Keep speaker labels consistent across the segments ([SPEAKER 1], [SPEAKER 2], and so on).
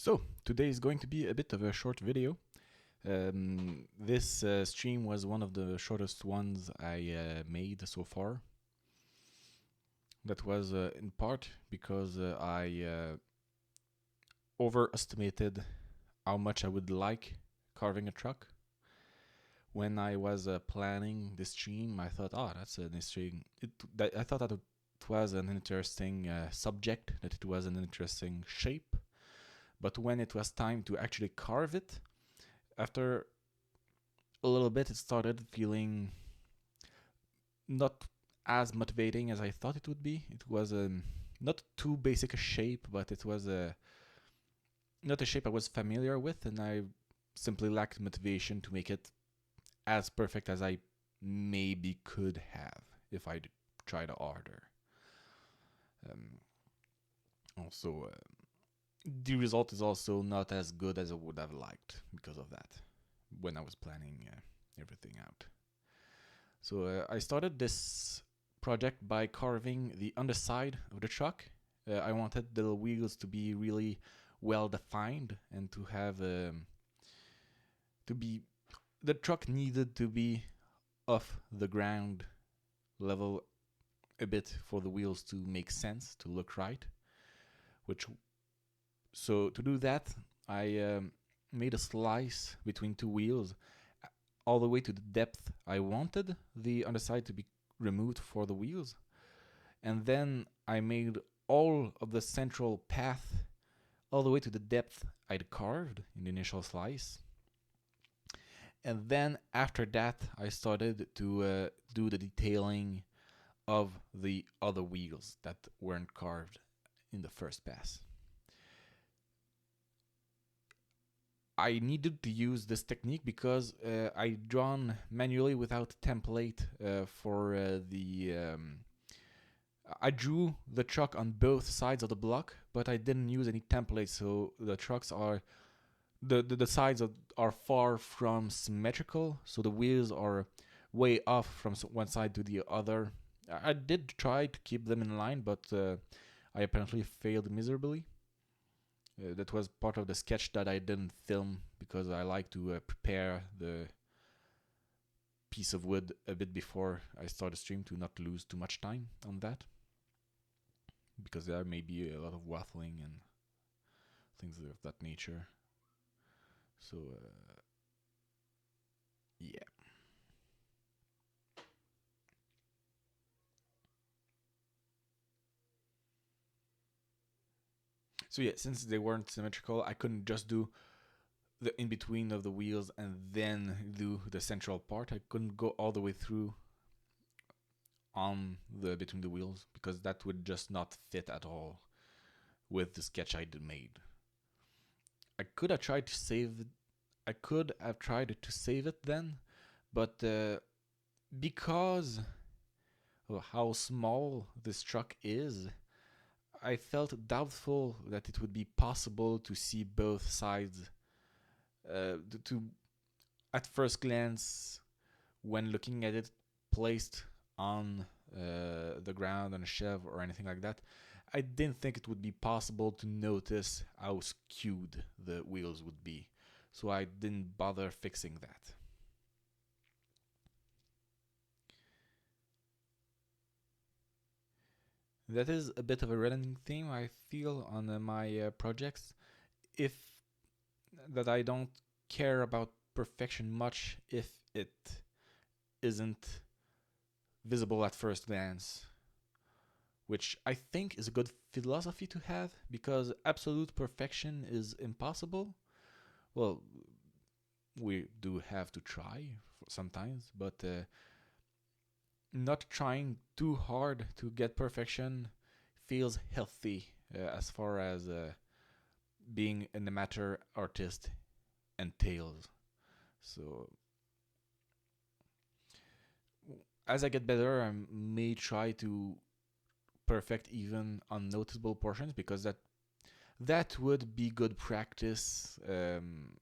[SPEAKER 1] So, today is going to be a bit of a short video. This stream was one of the shortest ones I made so far. That was in part because I overestimated how much I would like carving a truck. When I was planning this stream, I thought, that's an interesting. I thought that it was an interesting subject, that it was an interesting shape. But when it was time to actually carve it, after a little bit, it started feeling not as motivating as I thought it would be. It was not too basic a shape, but it was not a shape I was familiar with, and I simply lacked motivation to make it as perfect as I maybe could have if I tried harder. Also, the result is also not as good as I would have liked because of that when I was planning everything out. So I started this project by carving the underside of the truck. I wanted the wheels to be really well defined and to have the truck needed to be off the ground level a bit for the wheels to make sense, to look right. So to do that, I made a slice between two wheels all the way to the depth I wanted the underside to be removed for the wheels. And then I made all of the central path all the way to the depth I'd carved in the initial slice. And then after that, I started to do the detailing of the other wheels that weren't carved in the first pass. I needed to use this technique because I drawn manually without template for I drew the truck on both sides of the block, but I didn't use any templates, so the trucks are the sides are far from symmetrical, so the wheels are way off from one side to the other. I did try to keep them in line, but I apparently failed miserably. That was part of the sketch that I didn't film because I like to prepare the piece of wood a bit before I start the stream to not lose too much time on that, because there may be a lot of waffling and things of that nature. So yeah. So yeah, since they weren't symmetrical, I couldn't just do the in between of the wheels and then do the central part. I couldn't go all the way through on the between the wheels because that would just not fit at all with the sketch I made. I could have tried to save it. I could have tried to save it then, but because of how small this truck is, I felt doubtful that it would be possible to see both sides. To at first glance, when looking at it placed on the ground on a shelf or anything like that, I didn't think it would be possible to notice how skewed the wheels would be. So I didn't bother fixing that. That is a bit of a running theme I feel on my projects. If that I don't care about perfection much if it isn't visible at first glance, which I think is a good philosophy to have because absolute perfection is impossible. Well, we do have to try sometimes, but not trying too hard to get perfection feels healthy as far as being an amateur artist entails. So as I get better, I may try to perfect even unnoticeable portions because that would be good practice, and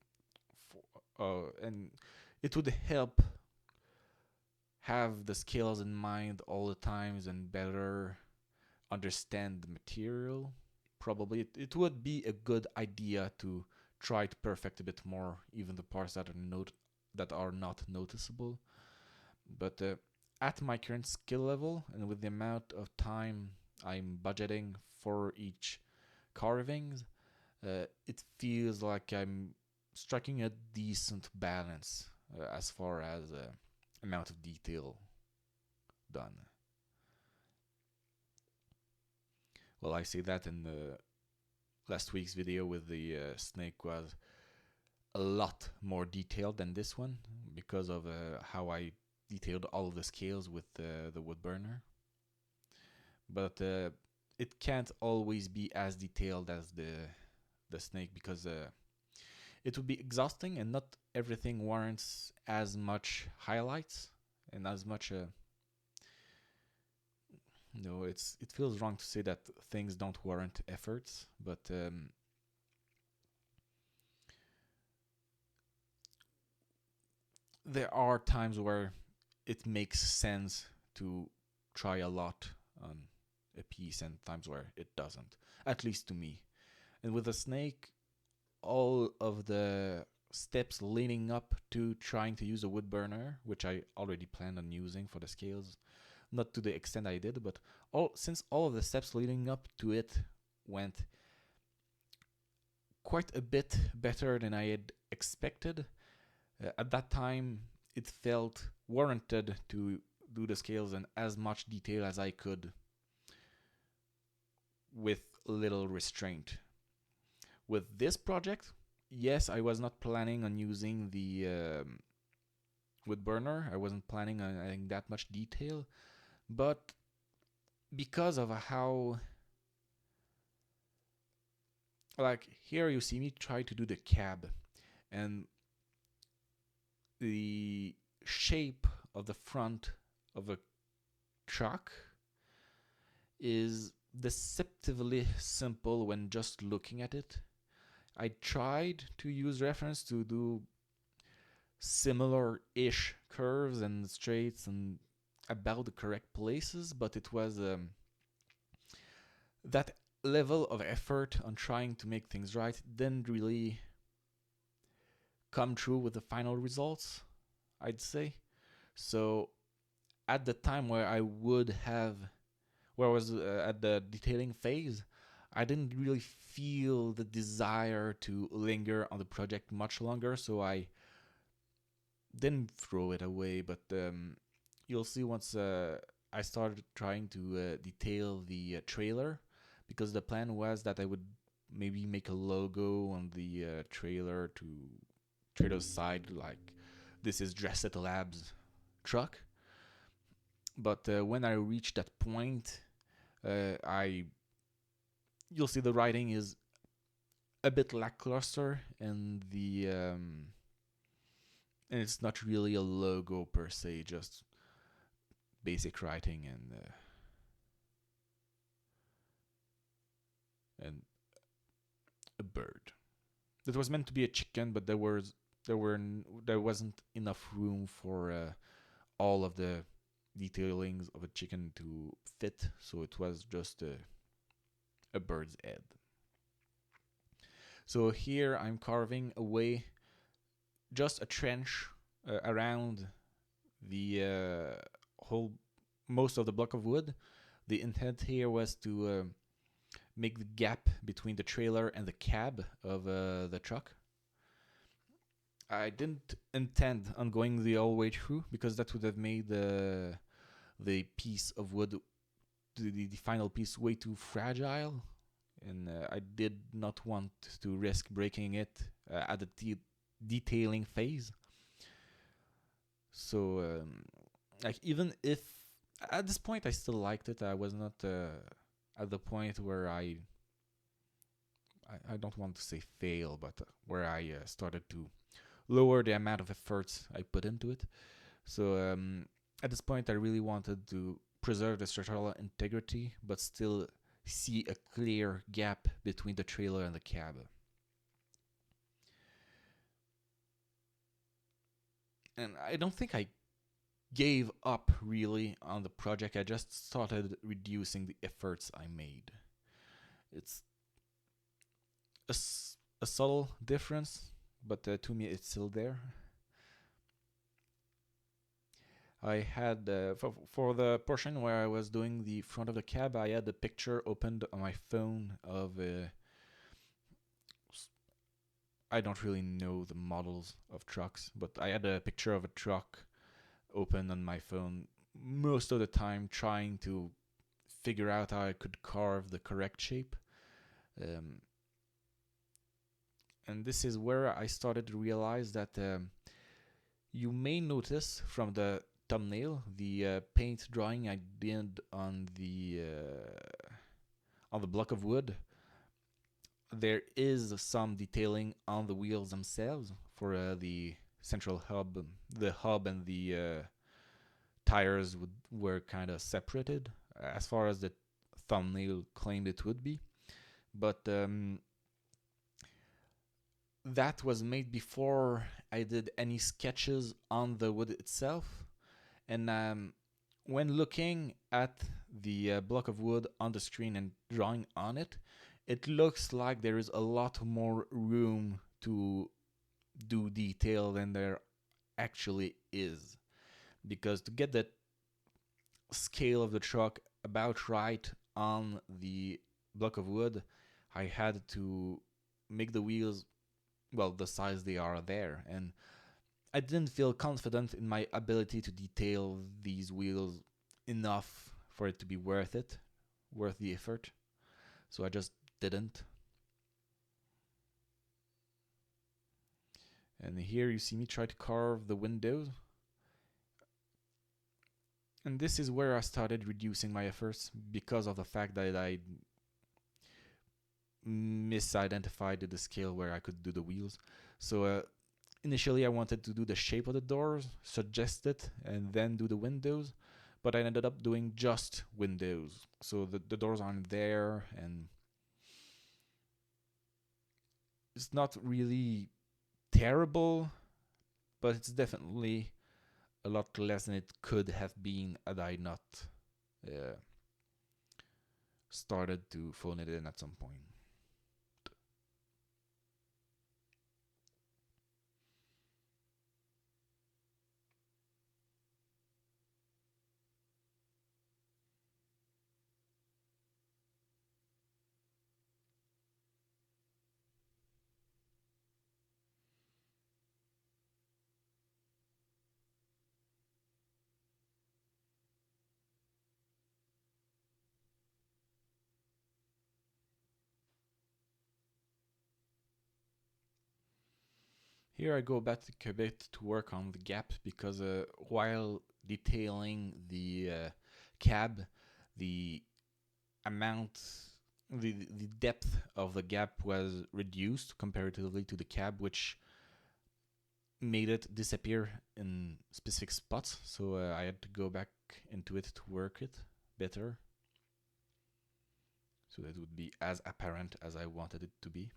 [SPEAKER 1] it would help have the skills in mind all the times and better understand the material. probably it would be a good idea to try to perfect a bit more, even the parts that are not noticeable. But at my current skill level and with the amount of time I'm budgeting for each carvings, it feels like I'm striking a decent balance as far as amount of detail done. Well, I say that in the last week's video with the snake was a lot more detailed than this one because of how I detailed all of the scales with the wood burner. But it can't always be as detailed as the snake because it would be exhausting and not everything warrants as much highlights and as much no, it feels wrong to say that things don't warrant efforts, but there are times where it makes sense to try a lot on a piece and times where it doesn't, at least to me. And with a snake, all of the steps leading up to trying to use a wood burner, which I already planned on using for the scales, not to the extent I did, but since all of the steps leading up to it went quite a bit better than I had expected, at that time it felt warranted to do the scales in as much detail as I could with little restraint. With this project, yes, I was not planning on using the wood burner. I wasn't planning on adding that much detail, but because of how, like, here you see me try to do the cab, and the shape of the front of a truck is deceptively simple when just looking at it. I tried to use reference to do similar-ish curves and straights and about the correct places, but it was that level of effort on trying to make things right didn't really come true with the final results, I'd say. So at the time where I was at the detailing phase, I didn't really feel the desire to linger on the project much longer, so I didn't throw it away. But you'll see once I started trying to detail the trailer, because the plan was that I would maybe make a logo on the trailer's side, like this is Dressed Labs truck. But when I reached that point, I you'll see the writing is a bit lackluster, and and it's not really a logo per se, just basic writing and a bird. It was meant to be a chicken, but there wasn't enough room for all of the detailings of a chicken to fit, so it was just a bird's head. So here I'm carving away just a trench around the whole most of the block of wood. The intent here was to make the gap between the trailer and the cab of the truck. I didn't intend on going the all way through because that would have made the piece of wood, the final piece, way too fragile, and I did not want to risk breaking it at the detailing phase. So, like, even if at this point I still liked it, I was not at the point where I don't want to say fail, but where I started to lower the amount of efforts I put into it. So at this point, I really wanted to preserve the structural integrity, but still see a clear gap between the trailer and the cab. And I don't think I gave up really on the project. I just started reducing the efforts I made. It's a subtle difference, but to me it's still there. I had for the portion where I was doing the front of the cab, I had a picture opened on my phone of I don't really know the models of trucks, but I had a picture of a truck open on my phone most of the time, trying to figure out how I could carve the correct shape. Um, and this is where I started to realize that you may notice from the thumbnail the paint drawing I did on the block of wood. There is some detailing on the wheels themselves for the central hub. The hub and the tires were kind of separated as far as the thumbnail claimed it would be. But that was made before I did any sketches on the wood itself. And when looking at the block of wood on the screen and drawing on it, it looks like there is a lot more room to do detail than there actually is. Because to get the scale of the truck about right on the block of wood, I had to make the wheels, well, the size they are there. And I didn't feel confident in my ability to detail these wheels enough for it to be worth it, worth the effort. So I just didn't. And here you see me try to carve the windows. And this is where I started reducing my efforts because of the fact that I misidentified the scale where I could do the wheels. So initially I wanted to do the shape of the doors, suggest it, and then do the windows. But I ended up doing just windows. So the doors aren't there, and it's not really terrible, but it's definitely a lot less than it could have been had I not uh, started to phone it in at some point. Here I go back to Quebec to work on the gap because while detailing the cab, the amount, the depth of the gap was reduced comparatively to the cab, which made it disappear in specific spots. So I had to go back into it to work it better, so that it would be as apparent as I wanted it to be.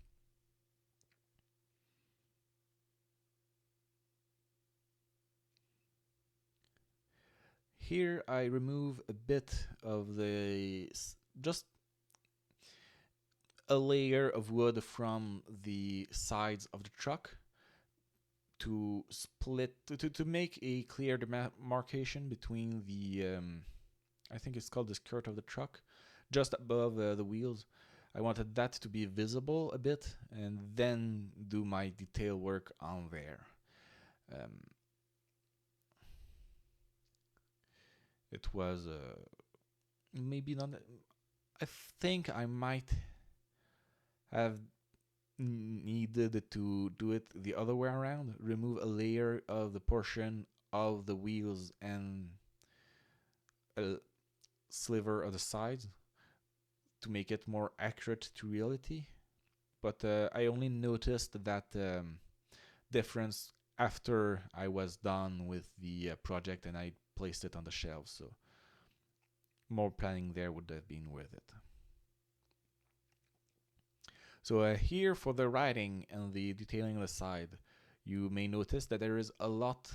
[SPEAKER 1] Here I remove a bit of just a layer of wood from the sides of the truck to split to make a clear demarcation between the I think it's called the skirt of the truck, just above the wheels. I wanted that to be visible a bit, and then do my detail work on there. Um, it was maybe not. I think I might have needed to do it the other way around, remove a layer of the portion of the wheels and a sliver of the sides to make it more accurate to reality. But I only noticed that difference after I was done with the project and I placed it on the shelf. So more planning there would have been worth it. So here for the writing and the detailing on the side, you may notice that there is a lot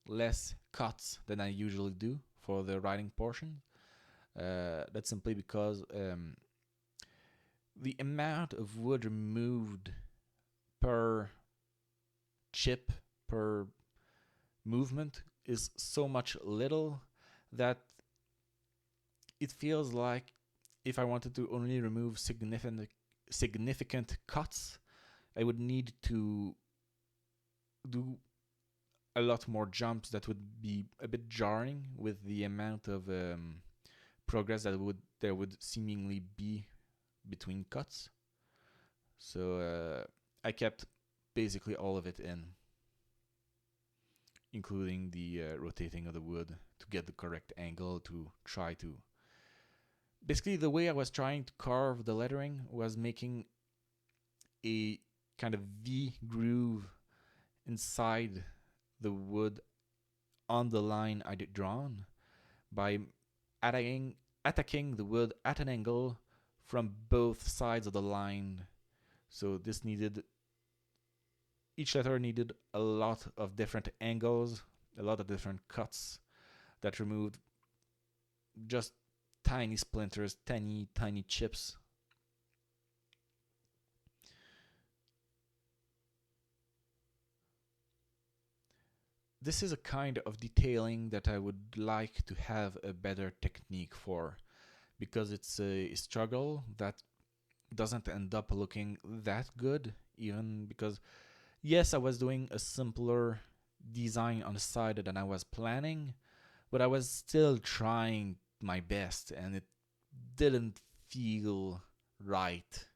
[SPEAKER 1] less cuts than I usually do for the writing portion. That's simply because the amount of wood removed per chip, per movement is so much little that it feels like if I wanted to only remove significant cuts, I would need to do a lot more jumps that would be a bit jarring with the amount of progress that there would seemingly be between cuts. So I kept basically all of it in, including the rotating of the wood to get the correct angle to try to. Basically, the way I was trying to carve the lettering was making a kind of V groove inside the wood on the line I'd drawn by attacking the wood at an angle from both sides of the line. So each letter needed a lot of different angles, a lot of different cuts that removed just tiny splinters, tiny chips. This is a kind of detailing that I would like to have a better technique for, because it's a struggle that doesn't end up looking that good, even because, yes, I was doing a simpler design on the side than I was planning, but I was still trying my best and it didn't feel right.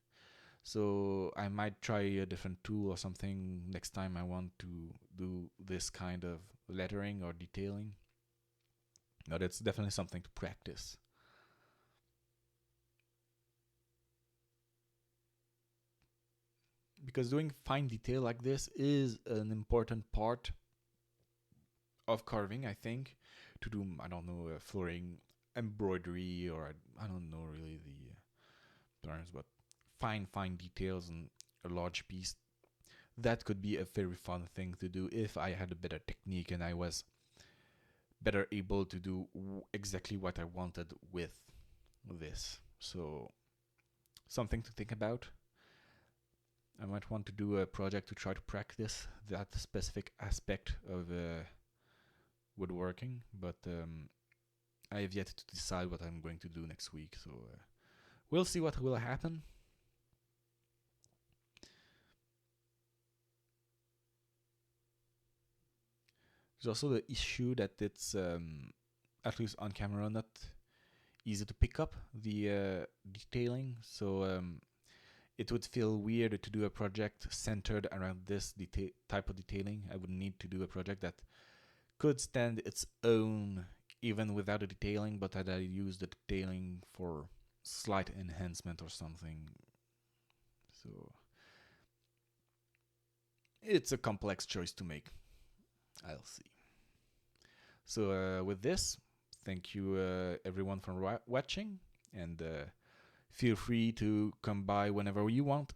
[SPEAKER 1] So I might try a different tool or something next time I want to do this kind of lettering or detailing. But it's definitely something to practice. Because doing fine detail like this is an important part of carving, I think. To do, I don't know, flooring, embroidery, or I don't know really the terms, but fine details and a large piece. That could be a very fun thing to do if I had a better technique and I was better able to do exactly what I wanted with this. So, something to think about. I might want to do a project to try to practice that specific aspect of woodworking, but I have yet to decide what I'm going to do next week. So, we'll see what will happen. There's also the issue that it's, at least on camera, not easy to pick up the detailing. So it would feel weird to do a project centered around this type of detailing. I would need to do a project that could stand its own even without a detailing, but that I use the detailing for slight enhancement or something. So it's a complex choice to make. I'll see. So with this, thank you everyone for watching, and feel free to come by whenever you want.